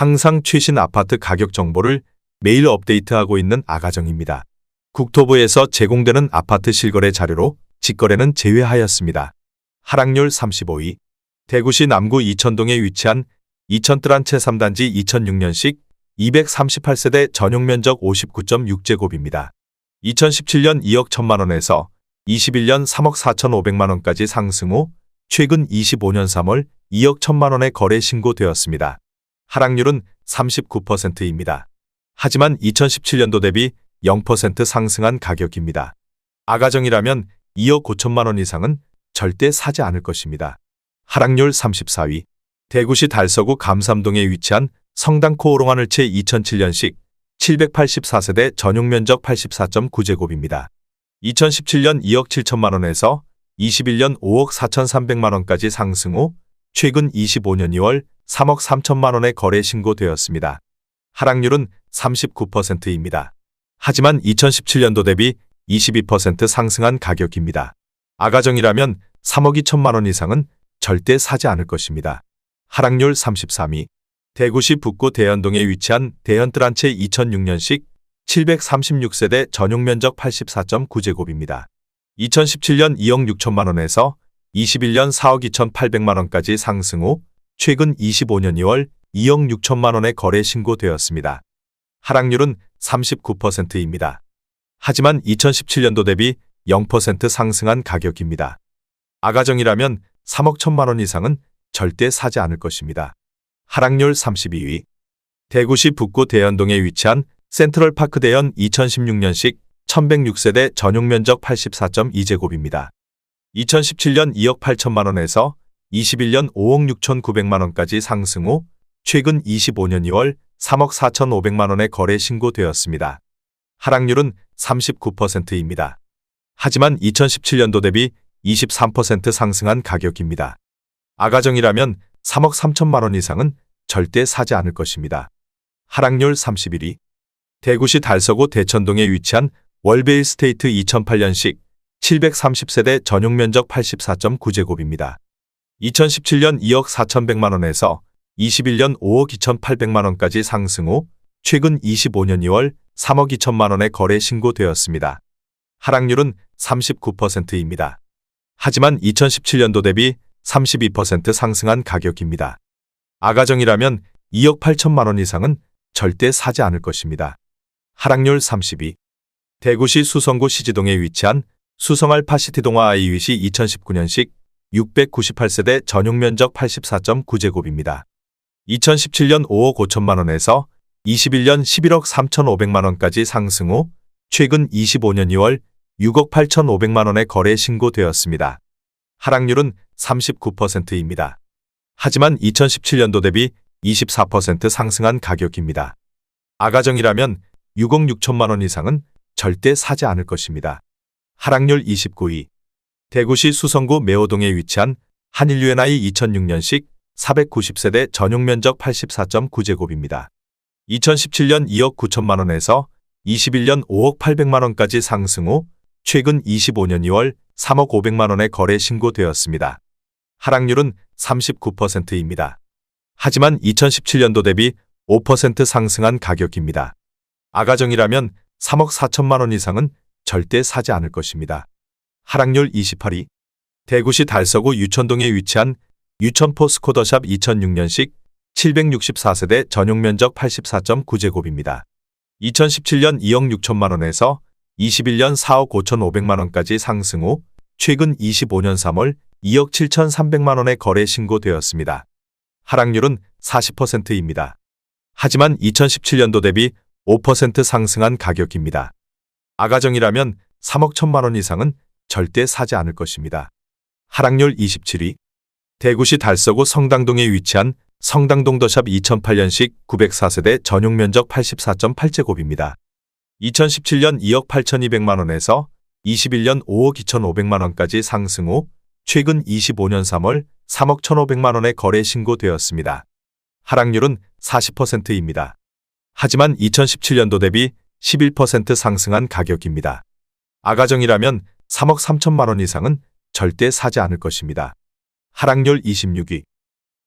항상 최신 아파트 가격 정보를 매일 업데이트하고 있는 아가정입니다. 국토부에서 제공되는 아파트 실거래 자료로 직거래는 제외하였습니다. 하락률 35위. 대구시 남구 이천동에 위치한 이천뜰 한 채 3단지 2006년식 238세대 전용면적 59.6제곱입니다. 2017년 2억 1천만원에서 21년 3억 4,500만원까지 상승 후 최근 25년 3월 2억 1천만원에 거래 신고되었습니다. 하락률은 39%입니다. 하지만 2017년도 대비 0% 상승한 가격입니다. 아가정이라면 2억 5천만원 이상은 절대 사지 않을 것입니다. 하락률 34위. 대구시 달서구 감삼동에 위치한 성당코 오롱하늘채 2007년식 784세대 전용면적 84.9제곱입니다. 2017년 2억 7천만원에서 21년 5억 4,300만원까지 상승 후 최근 25년 2월 3억 3천만원에 거래 신고되었습니다. 하락률은 39%입니다. 하지만 2017년도 대비 22% 상승한 가격입니다. 아가정이라면 3억 2천만원 이상은 절대 사지 않을 것입니다. 하락률 33위. 대구시 북구 대현동에 위치한 대현뜰 한 채 2006년식 736세대 전용면적 84.9제곱입니다. 2017년 2억 6천만원에서 21년 4억 2,800만원까지 상승 후 최근 25년 2월 2억 6천만원에 거래 신고되었습니다. 하락률은 39%입니다. 하지만 2017년도 대비 0% 상승한 가격입니다. 아가정이라면 3억 1천만원 이상은 절대 사지 않을 것입니다. 하락률 32위. 대구시 북구 대현동에 위치한 센트럴파크 대현 2016년식 1106세대 전용면적 84.2제곱입니다. 2017년 2억 8천만원에서 21년 5억 6,900만원까지 상승 후 최근 25년 2월 3억 4,500만원에 거래 신고되었습니다. 하락률은 39%입니다. 하지만 2017년도 대비 23% 상승한 가격입니다. 아가정이라면 3억 3천만원 이상은 절대 사지 않을 것입니다. 하락률 31위. 대구시 달서구 대천동에 위치한 월베일스테이트 2008년식 730세대 전용면적 84.9제곱입니다. 2017년 2억 4,100만원에서 21년 5억 2,800만원까지 상승 후 최근 25년 2월 3억 2천만원에 거래 신고되었습니다. 하락률은 39%입니다. 하지만 2017년도 대비 32% 상승한 가격입니다. 아가정이라면 2억 8천만원 이상은 절대 사지 않을 것입니다. 하락률 32. 대구시 수성구 시지동에 위치한 수성알파시티 동화 아이윗이 2019년식 698세대 전용면적 84.9제곱입니다. 2017년 5억 5천만원에서 21년 11억 3,500만원까지 상승 후 최근 25년 2월 6억 8,500만원에 거래 신고되었습니다. 하락률은 39%입니다. 하지만 2017년도 대비 24% 상승한 가격입니다. 아가정이라면 6억 6천만원 이상은 절대 사지 않을 것입니다. 하락률 29위. 대구시 수성구 매호동에 위치한 한일유엔아이 2006년식 490세대 전용면적 84.9제곱입니다. 2017년 2억 9천만원에서 21년 5억 800만원까지 상승 후 최근 25년 2월 3억 500만원에 거래 신고되었습니다. 하락률은 39%입니다. 하지만 2017년도 대비 5% 상승한 가격입니다. 아가정이라면 3억 4천만원 이상은 절대 사지 않을 것입니다. 하락률 28위. 대구시 달서구 유천동에 위치한 유천포 스코더샵 2006년식 764세대 전용면적 84.9제곱입니다. 2017년 2억 6천만원에서 21년 4억 5,500만원까지 상승 후 최근 25년 3월 2억 7,300만원에 거래 신고되었습니다. 하락률은 40%입니다. 하지만 2017년도 대비 5% 상승한 가격입니다. 아가정이라면 3억 1천만원 이상은 절대 사지 않을 것입니다. 하락률 27위. 대구시 달서구 성당동에 위치한 성당동 더샵 2008년식 904세대 전용면적 84.8제곱입니다. 2017년 2억 8,200만원에서 21년 5억 2,500만원까지 상승 후 최근 25년 3월 3억 1,500만원에 거래 신고되었습니다. 하락률은 40%입니다. 하지만 2017년도 대비 11% 상승한 가격입니다. 아가정이라면 3억 3천만원 이상은 절대 사지 않을 것입니다. 하락률 26위.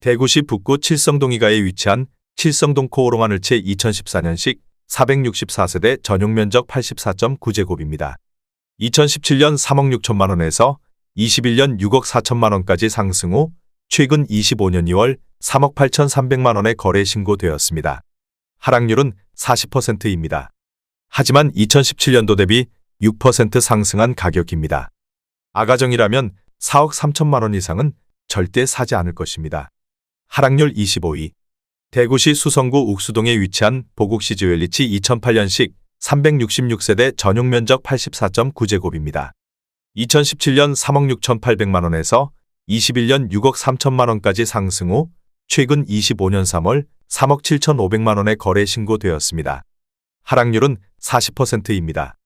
대구시 북구 칠성동이가에 위치한 칠성동 코오롱하늘채 2014년식 464세대 전용 면적 84.9제곱입니다. 2017년 3억 6천만 원에서 21년 6억 4천만 원까지 상승 후 최근 25년 2월 3억 8,300만 원에 거래 신고되었습니다. 하락률은 40%입니다. 하지만 2017년도 대비 6% 상승한 가격입니다. 아가정이라면 4억 3천만 원 이상은 절대 사지 않을 것입니다. 하락률 25위. 대구시 수성구 욱수동에 위치한 보국시즈웰리치 2008년식 366세대 전용 면적 84.9제곱입니다. 2017년 3억 6,800만 원에서 21년 6억 3천만 원까지 상승 후 최근 25년 3월 3억 7,500만 원에 거래 신고되었습니다. 하락률은 40%입니다.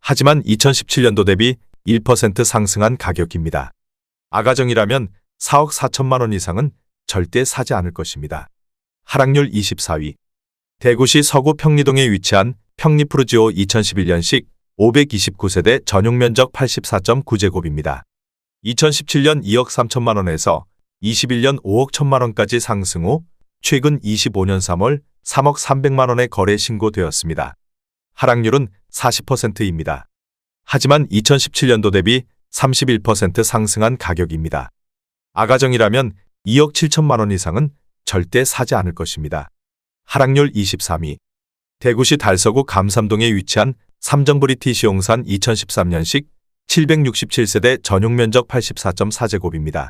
하지만 2017년도 대비 1% 상승한 가격입니다. 아가정이라면 4억 4천만 원 이상은 절대 사지 않을 것입니다. 하락률 24위. 대구시 서구 평리동에 위치한 평리푸르지오 2011년식 529세대 전용 면적 84.9제곱입니다. 2017년 2억 3천만 원에서 21년 5억 1천만 원까지 상승 후 최근 25년 3월 3억 300만 원에 거래 신고되었습니다. 하락률은 40%입니다. 하지만 2017년도 대비 31% 상승한 가격입니다. 아가정이라면 2억 7천만 원 이상은 절대 사지 않을 것입니다. 하락률 23위. 대구시 달서구 감삼동에 위치한 삼정브리티시 용산 2013년식 767세대 전용 면적 84.4제곱입니다.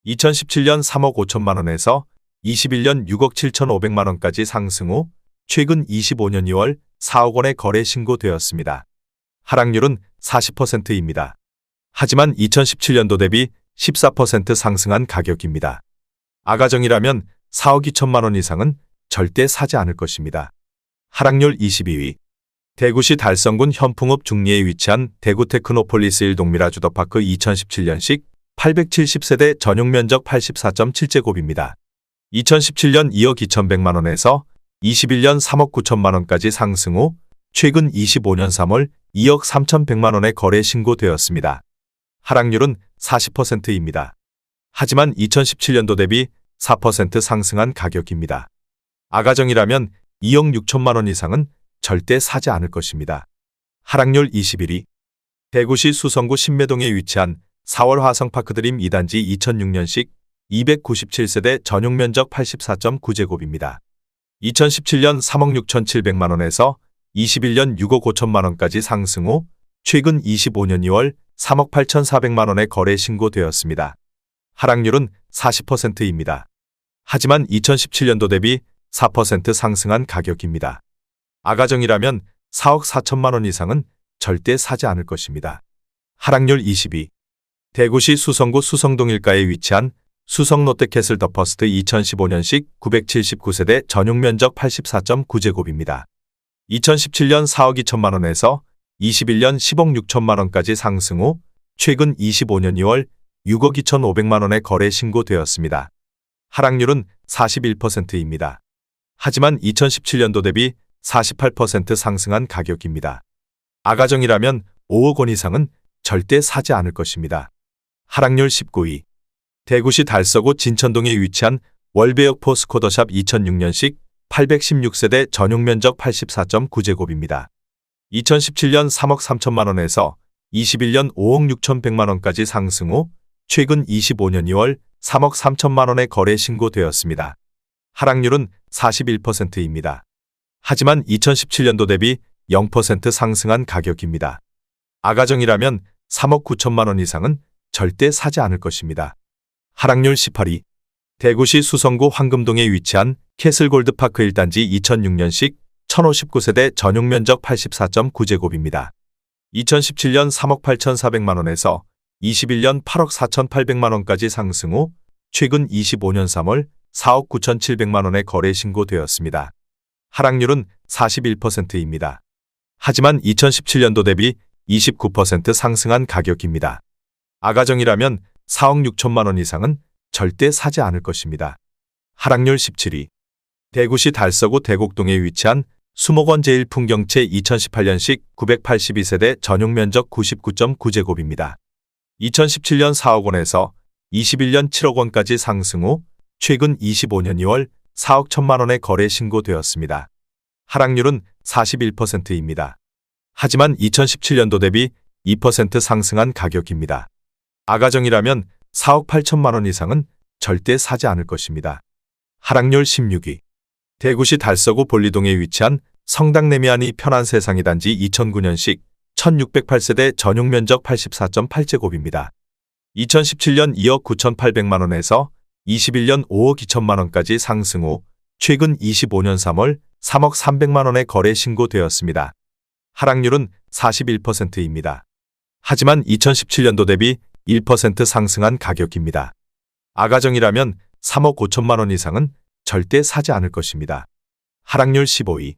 2017년 3억 5천만 원에서 21년 6억 7,500만 원까지 상승 후 최근 25년 2월 4억 원에 거래 신고되었습니다. 하락률은 40%입니다. 하지만 2017년도 대비 14% 상승한 가격입니다. 아가정이라면 4억 2천만 원 이상은 절대 사지 않을 것입니다. 하락률 22위. 대구시 달성군 현풍읍 중리에 위치한 대구 테크노폴리스 1동미라 주더파크 2017년식 870세대 전용 면적 84.7제곱입니다. 2017년 2억 2,100만 원에서 21년 3억 9천만 원까지 상승 후 최근 25년 3월 2억 3,100만 원에 거래 신고되었습니다. 하락률은 40%입니다. 하지만 2017년도 대비 4% 상승한 가격입니다. 아가정이라면 2억 6천만 원 이상은 절대 사지 않을 것입니다. 하락률 21위. 대구시 수성구 신매동에 위치한 4월 화성파크드림 2단지 2006년식 297세대 전용 면적 84.9제곱입니다. 2017년 3억 6,700만 원에서 21년 6억 5천만 원까지 상승 후 최근 25년 2월 3억 8,400만 원에 거래 신고되었습니다. 하락률은 40%입니다. 하지만 2017년도 대비 4% 상승한 가격입니다. 아가정이라면 4억 4천만 원 이상은 절대 사지 않을 것입니다. 하락률 22. 대구시 수성구 수성동 일가에 위치한 수성 롯데캐슬 더 퍼스트 2015년식 979세대 전용 면적 84.9제곱입니다. 2017년 4억 2천만 원에서 21년 10억 6천만 원까지 상승 후 최근 25년 2월 6억 2,500만 원에 거래 신고되었습니다. 하락률은 41%입니다. 하지만 2017년도 대비 48% 상승한 가격입니다. 아가정이라면 5억 원 이상은 절대 사지 않을 것입니다. 하락률 19위. 대구시 달서구 진천동에 위치한 월베역 포스코더샵 2006년식 816세대 전용 면적 84.9제곱입니다. 2017년 3억 3천만 원에서 21년 5억 6,100만 원까지 상승 후 최근 25년 2월 3억 3천만 원에 거래 신고되었습니다. 하락률은 41%입니다. 하지만 2017년도 대비 0% 상승한 가격입니다. 아가정이라면 3억 9천만 원 이상은 절대 사지 않을 것입니다. 하락률 18위. 대구시 수성구 황금동에 위치한 캐슬골드파크 1단지 2006년식 1059세대 전용 면적 84.9제곱입니다. 2017년 3억 8,400만 원에서 21년 8억 4,800만 원까지 상승 후 최근 25년 3월 4억 9,700만 원에 거래 신고되었습니다. 하락률은 41%입니다. 하지만 2017년도 대비 29% 상승한 가격입니다. 아가정이라면 4억 6천만 원 이상은 절대 사지 않을 것입니다. 하락률 17위. 대구시 달서구 대곡동에 위치한 수목원 제1풍경채 2018년식 982세대 전용 면적 99.9제곱입니다. 2017년 4억 원에서 21년 7억 원까지 상승 후 최근 25년 2월 4억 1천만 원의 거래 신고되었습니다. 하락률은 41%입니다. 하지만 2017년도 대비 2% 상승한 가격입니다. 아가정이라면 4억 8천만 원 이상은 절대 사지 않을 것입니다. 하락률 16위. 대구시 달서구 볼리동에 위치한 성당 내미안이 편한 세상이 단지 2009년식 1608세대 전용 면적 84.8제곱입니다. 2017년 2억 9,800만 원에서 21년 5억 2천만 원까지 상승 후 최근 25년 3월 3억 300만 원의 거래 신고되었습니다. 하락률은 41%입니다. 하지만 2017년도 대비 1% 상승한 가격입니다. 아가정이라면 3억 5천만 원 이상은 절대 사지 않을 것입니다. 하락률 15위.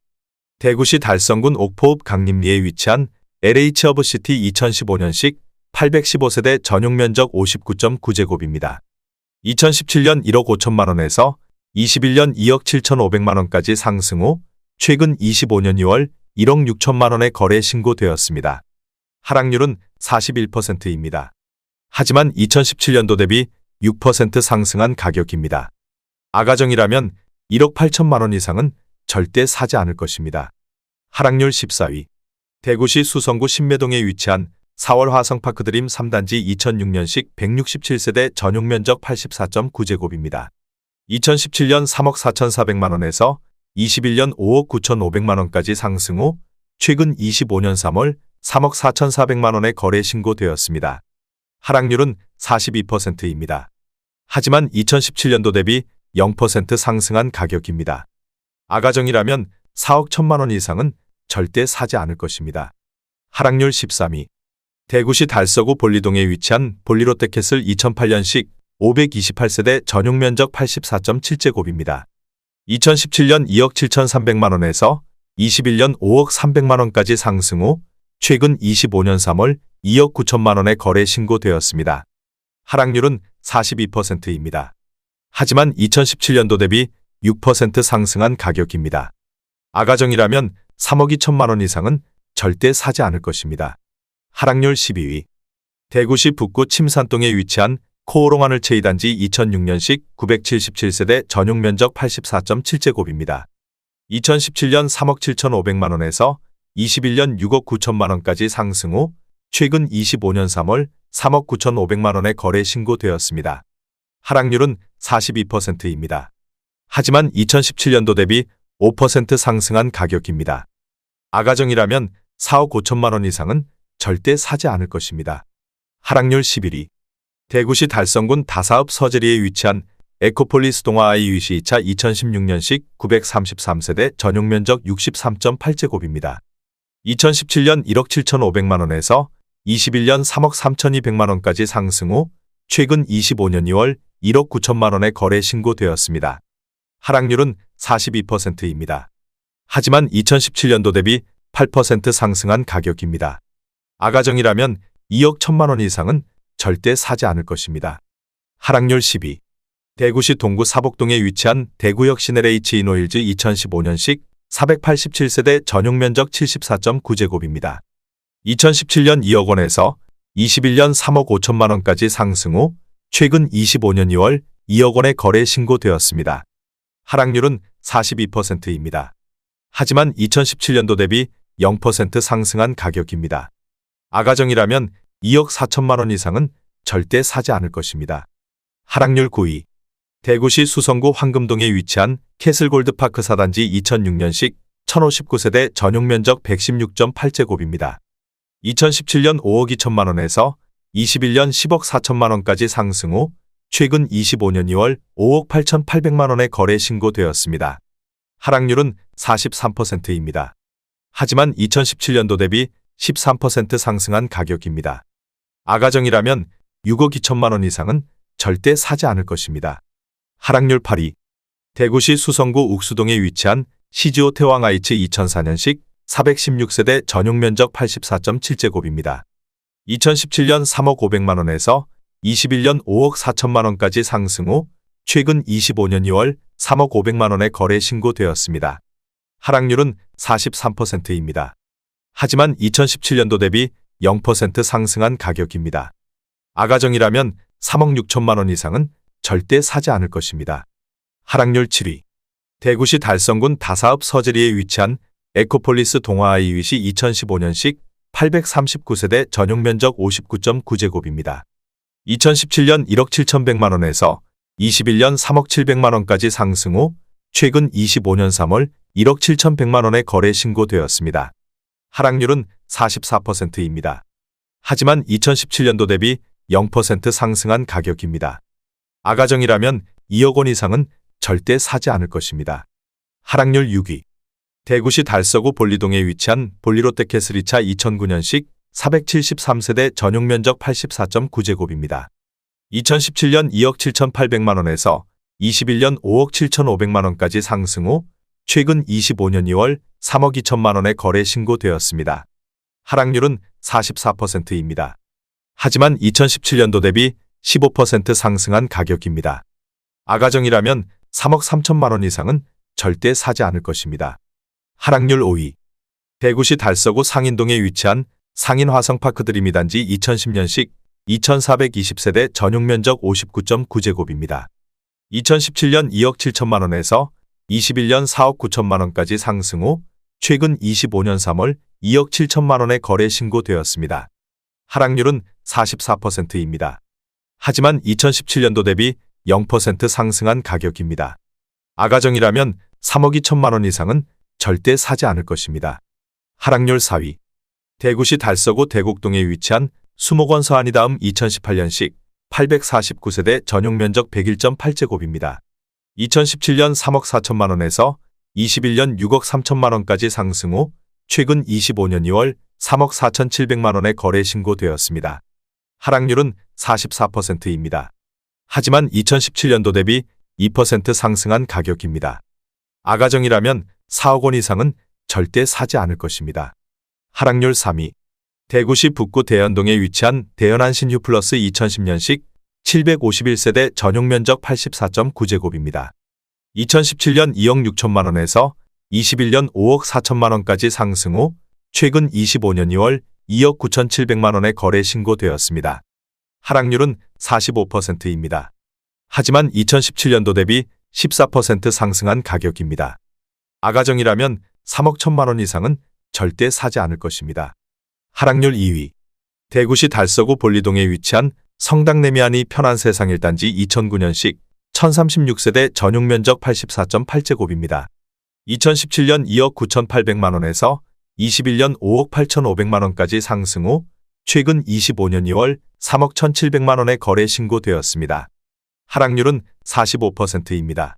대구시 달성군 옥포읍 강림리에 위치한 LH 허브시티 2015년식 815세대 전용 면적 59.9제곱입니다. 2017년 1억 5천만 원에서 21년 2억 7,500만 원까지 상승 후 최근 25년 2월 1억 6천만 원의 거래 신고되었습니다. 하락률은 41%입니다. 하지만 2017년도 대비 6% 상승한 가격입니다. 아가정이라면 1억 8천만 원 이상은 절대 사지 않을 것입니다. 하락률 14위. 대구시 수성구 신매동에 위치한 4월 화성파크 드림 3단지 2006년식 167세대 전용 면적 84.9제곱입니다. 2017년 3억 4,400만 원에서 21년 5억 9,500만 원까지 상승 후 최근 25년 3월 3억 4,400만 원의 거래 신고되었습니다. 하락률은 42%입니다. 하지만 2017년도 대비 0% 상승한 가격입니다. 아가정이라면 4억 1천만 원 이상은 절대 사지 않을 것입니다. 하락률 13위. 대구시 달서구 볼리동에 위치한 볼리롯데캐슬 2008년식 528세대 전용 면적 84.7제곱입니다. 2017년 2억 7,300만 원에서 21년 5억 300만 원까지 상승 후 최근 25년 3월 2억 9천만 원의 거래 신고되었습니다. 하락률은 42%입니다. 하지만 2017년도 대비 6% 상승한 가격입니다. 아가정이라면 3억 2천만 원 이상은 절대 사지 않을 것입니다. 하락률 12위. 대구시 북구 침산동에 위치한 코오롱 하늘채 2단지 2006년식 977세대 전용 면적 84.7제곱입니다. 2017년 3억 7,500만 원에서 21년 6억 9천만 원까지 상승 후 최근 25년 3월 3억 9,500만 원의 거래 신고되었습니다. 하락률은 42%입니다. 하지만 2017년도 대비 5% 상승한 가격입니다. 아가정이라면 4억 5천만 원 이상은 절대 사지 않을 것입니다. 하락률 11위. 대구시 달성군 다사읍 서재리에 위치한 에코폴리스 동화 아이유시 2차 2016년식 933세대 전용 면적 63.8제곱입니다. 2017년 1억 7,500만 원에서 21년 3억 3,200만 원까지 상승 후 최근 25년 2월 1억 9천만 원의 거래 신고되었습니다. 하락률은 42%입니다. 하지만 2017년도 대비 8% 상승한 가격입니다. 아가정이라면 2억 1천만 원 이상은 절대 사지 않을 것입니다. 하락률 10위. 대구시 동구 사복동에 위치한 대구역 시네레이치 이노힐즈 2015년식 487세대 전용 면적 74.9제곱입니다. 2017년 2억 원에서 21년 3억 5천만 원까지 상승 후 최근 25년 2월 2억 원의 거래 신고되었습니다. 하락률은 42%입니다. 하지만 2017년도 대비 0% 상승한 가격입니다. 아가정이라면 2억 4천만 원 이상은 절대 사지 않을 것입니다. 하락률 9위. 대구시 수성구 황금동에 위치한 캐슬골드파크 4단지 2006년식 1059세대 전용 면적 116.8제곱입니다. 2017년 5억 2천만 원에서 21년 10억 4천만 원까지 상승 후 최근 25년 2월 5억 8,800만 원의 거래 신고되었습니다. 하락률은 43%입니다. 하지만 2017년도 대비 13% 상승한 가격입니다. 아가정이라면 6억 2천만 원 이상은 절대 사지 않을 것입니다. 하락률 8위. 대구시 수성구 욱수동에 위치한 시즈오 태왕아이츠 2004년식 416세대 전용 면적 84.7제곱입니다. 2017년 3억 500만 원에서 21년 5억 4천만 원까지 상승 후 최근 25년 2월 3억 500만 원의 거래 신고되었습니다. 하락률은 43%입니다. 하지만 2017년도 대비 0% 상승한 가격입니다. 아가정이라면 3억 6천만 원 이상은 절대 사지 않을 것입니다. 하락률 7위. 대구시 달성군 다사읍 서재리에 위치한 에코폴리스 동아아이윗이 2015년식 839세대 전용면적 59.9제곱입니다. 2017년 1억 7,100만 원에서 21년 3억 700만 원까지 상승 후 최근 25년 3월 1억 7,100만 원에 거래 신고되었습니다. 하락률은 44%입니다. 하지만 2017년도 대비 0% 상승한 가격입니다. 아가정이라면 2억 원 이상은 절대 사지 않을 것입니다. 하락률 6위. 대구시 달서구 볼리동에 위치한 볼리롯데캐슬 2차 2009년식 473세대 전용면적 84.9제곱입니다. 2017년 2억 7,800만 원에서 21년 5억 7,500만 원까지 상승 후 최근 25년 2월 3억 2천만 원에 거래 신고되었습니다. 하락률은 44%입니다. 하지만 2017년도 대비 15% 상승한 가격입니다. 아가정이라면 3억 3천만 원 이상은 절대 사지 않을 것입니다. 하락률 5위. 대구시 달서구 상인동에 위치한 상인화성파크 드림이단지 2010년식 2420세대 전용면적 59.9제곱입니다. 2017년 2억 7천만 원에서 21년 4억 9천만 원까지 상승 후 최근 25년 3월 2억 7천만 원에 거래 신고되었습니다. 하락률은 44%입니다. 하지만 2017년도 대비 0% 상승한 가격입니다. 아가정이라면 3억 2천만 원 이상은 절대 사지 않을 것입니다. 하락률 4위. 대구시 달서구 대곡동에 위치한 수목원 서안이다음 2018년식 849세대 전용면적 101.8제곱입니다. 2017년 3억 4천만 원에서 21년 6억 3천만 원까지 상승 후 최근 25년 2월 3억 4,700만 원에 거래 신고되었습니다. 하락률은 44%입니다. 하지만 2017년도 대비 2% 상승한 가격입니다. 아가정이라면 4억 원 이상은 절대 사지 않을 것입니다. 하락률 3위. 대구시 북구 대연동에 위치한 대연한신 휴플러스 2010년식 751세대 전용면적 84.9제곱입니다. 2017년 2억 6천만 원에서 21년 5억 4천만 원까지 상승 후 최근 25년 2월 2억 9,700만 원에 거래 신고되었습니다. 하락률은 45%입니다. 하지만 2017년도 대비 14% 상승한 가격입니다. 아가정이라면 3억 1천만 원 이상은 절대 사지 않을 것입니다. 하락률 2위. 대구시 달서구 볼리동에 위치한 성당내미안이 편안세상 1단지 2009년식 1036세대 전용면적 84.8제곱입니다. 2017년 2억 9,800만 원에서 21년 5억 8,500만 원까지 상승 후 최근 25년 2월 3억 1,700만 원에 거래 신고되었습니다. 하락률은 45%입니다.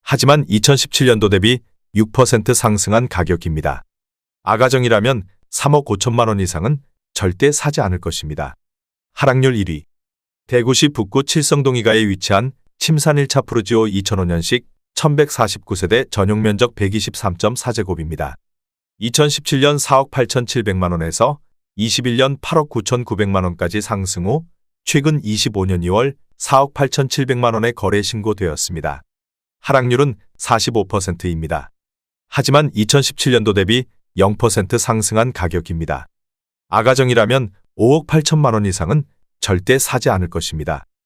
하지만 2017년도 대비 6% 상승한 가격입니다. 아가정이라면 3억 5천만 원 이상은 절대 사지 않을 것입니다. 하락률 1위. 대구시 북구 칠성동이가에 위치한 침산 1차 푸르지오 2005년식 1149세대 전용면적 123.4제곱입니다. 2017년 4억 8,700만 원에서 21년 8억 9,900만 원까지 상승 후 최근 25년 2월 4억 8,700만 원에 거래 신고되었습니다. 하락률은 45%입니다. 하지만 2017년도 대비 0% 상승한 가격입니다. 아가정이라면 5억 8천만 원 이상은 절대 사지 않을 것입니다.